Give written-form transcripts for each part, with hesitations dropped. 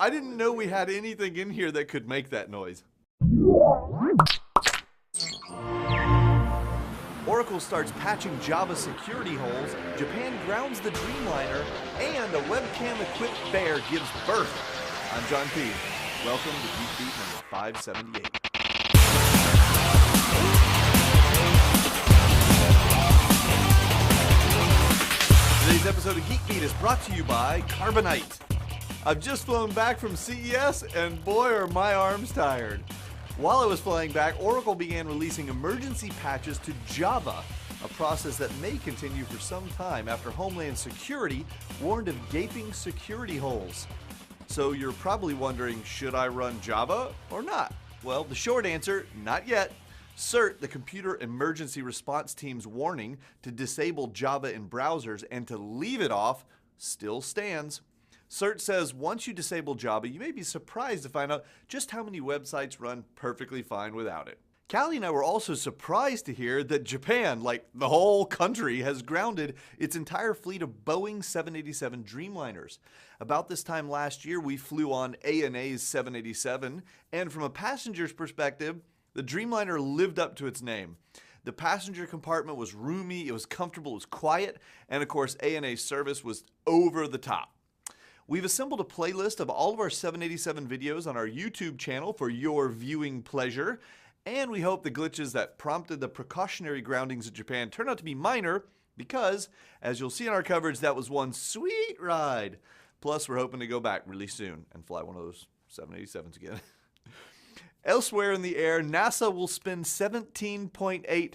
I didn't know we had anything in here that could make that noise. Oracle starts patching Java security holes, Japan grounds the Dreamliner, and a webcam-equipped bear gives birth. I'm John P. Welcome to Geek Beat number 578. Today's episode of Geek Beat is brought to you by Carbonite. I've just flown back from CES, and boy are my arms tired. While I was flying back, Oracle began releasing emergency patches to Java, a process that may continue for some time after Homeland Security warned of gaping security holes. So you're probably wondering, should I run Java or not? Well, the short answer, not yet. CERT, the Computer Emergency Response Team's warning to disable Java in browsers and to leave it off still stands. CERT says once you disable Java, you may be surprised to find out just how many websites run perfectly fine without it. Callie and I were also surprised to hear that Japan, like the whole country, has grounded its entire fleet of Boeing 787 Dreamliners. About this time last year, we flew on ANA's 787, and from a passenger's perspective, the Dreamliner lived up to its name. The passenger compartment was roomy, it was comfortable, it was quiet, and of course ANA's service was over the top. We've assembled a playlist of all of our 787 videos on our YouTube channel for your viewing pleasure, and we hope the glitches that prompted the precautionary groundings in Japan turn out to be minor because, as you'll see in our coverage, that was one sweet ride. Plus, we're hoping to go back really soon and fly one of those 787s again. Elsewhere in the air, NASA will spend $17.8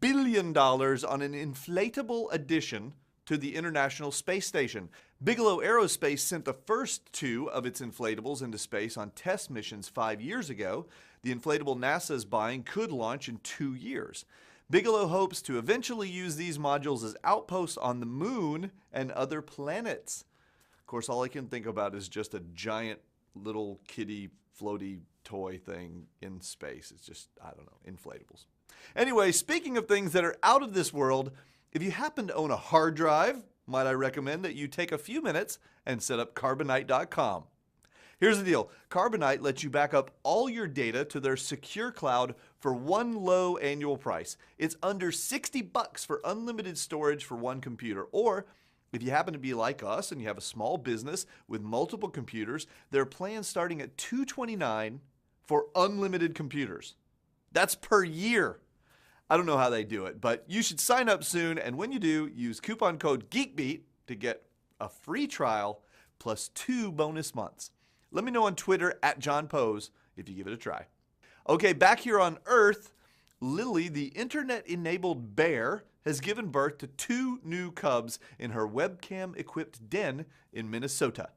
billion on an inflatable addition to the International Space Station. Bigelow Aerospace sent the first two of its inflatables into space on test missions 5 years ago. The inflatable NASA is buying could launch in 2 years. Bigelow hopes to eventually use these modules as outposts on the moon and other planets. Of course, all I can think about is just a giant little kiddie floaty toy thing in space. It's just, I don't know, inflatables. Anyway, speaking of things that are out of this world, if you happen to own a hard drive, might I recommend that you take a few minutes and set up Carbonite.com. Here's the deal. Carbonite lets you back up all your data to their secure cloud for one low annual price. It's under $60 for unlimited storage for one computer. Or if you happen to be like us and you have a small business with multiple computers, there are plans starting at $229 for unlimited computers. That's per year. I don't know how they do it, but you should sign up soon, and when you do, use coupon code GeekBeat to get a free trial plus 2 bonus months. Let me know on Twitter @JohnPose if you give it a try. Okay, back here on Earth, Lily, the internet-enabled bear, has given birth to 2 new cubs in her webcam-equipped den in Minnesota.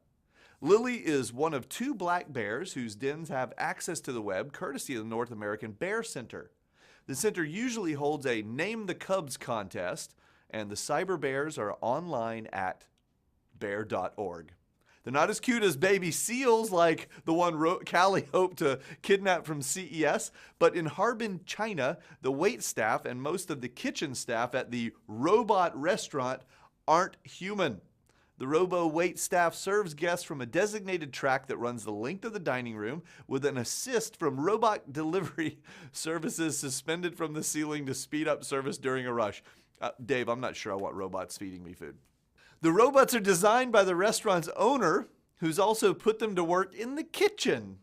Lily is one of 2 black bears whose dens have access to the web courtesy of the North American Bear Center. The center usually holds a Name the Cubs contest, and the cyber bears are online at bear.org. They're not as cute as baby seals like the one Callie hoped to kidnap from CES, but in Harbin, China, the wait staff and most of the kitchen staff at the Robot restaurant aren't human. The Robo wait staff serves guests from a designated track that runs the length of the dining room with an assist from robot delivery services suspended from the ceiling to speed up service during a rush. Dave, I'm not sure I want robots feeding me food. The robots are designed by the restaurant's owner, who's also put them to work in the kitchen.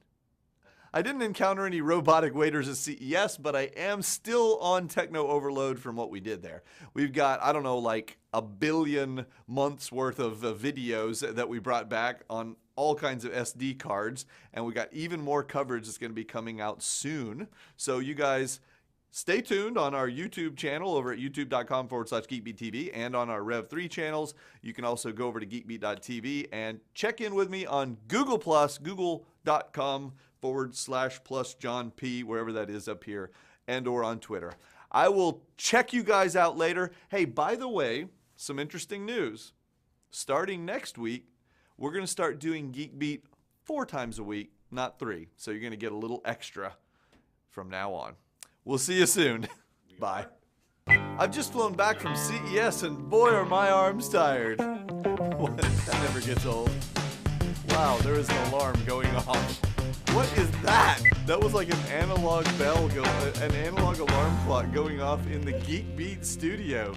I didn't encounter any robotic waiters at CES, but I am still on techno overload from what we did there. We've got, I don't know, like a billion months worth of videos that we brought back on all kinds of SD cards, and we got even more coverage that's going to be coming out soon. So you guys stay tuned on our YouTube channel over at youtube.com/GeekBeatTV and on our Rev3 channels. You can also go over to geekbeat.tv and check in with me on Google+, google.com/+JohnP, wherever that is up here, and or on Twitter. I will check you guys out later. Hey, by the way, some interesting news. Starting next week, we're going to start doing Geek Beat 4 times a week, not 3. So you're going to get a little extra from now on. We'll see you soon. Bye. I've just flown back from CES, and boy are my arms tired. That never gets old. Wow, there is an alarm going off. What is that? That was like an analog bell, an analog alarm clock going off in the Geek Beat studio.